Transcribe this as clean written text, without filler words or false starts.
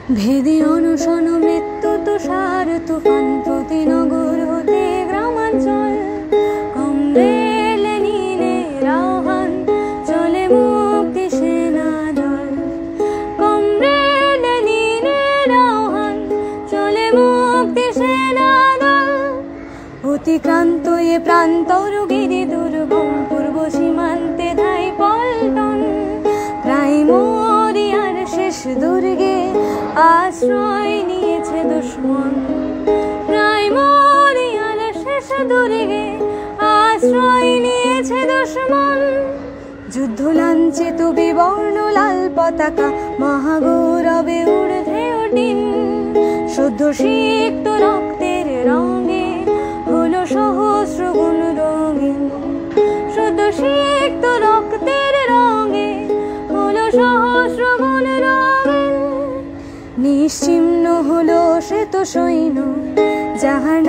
ভেদি অনশন মৃত্যু তুষার তুফান প্রতি নগর হতে গ্রামাঞ্চল কমরে লেনিনের আহ্বান চলে মুক্তি সেনা দল কমরে লেনিনের আহ্বান চলে মুক্তি সেনা দল অতিক্রান্ত এ প্রান্তর গিরি দুর্গম পূর্ব সীমান্তে ধাই পল্টন প্রায় মরিয়ার শেষ দুর্গে আশ্রয় নিয়েছে দুশ্মন প্রায় মরিয়ার শেষ দুর্গে আশ্রয় নিয়েছে দুশ্মন যুদ্ধ লাঞ্ছিত বিবর্ণ লাল পতাকা মহাগৌরবে ঊর্ধ্বে ওঠেন শুদ্ধ সিক্ত রক্তের রঙে হলো সহস্র গুণ রঙিন শুদ্ধ সিক্ত রক্তের রঙে হলো সহস্র গুণ রঙিন নিশ্চিহ্ন হলো শ্বেত সৈন্য যাহার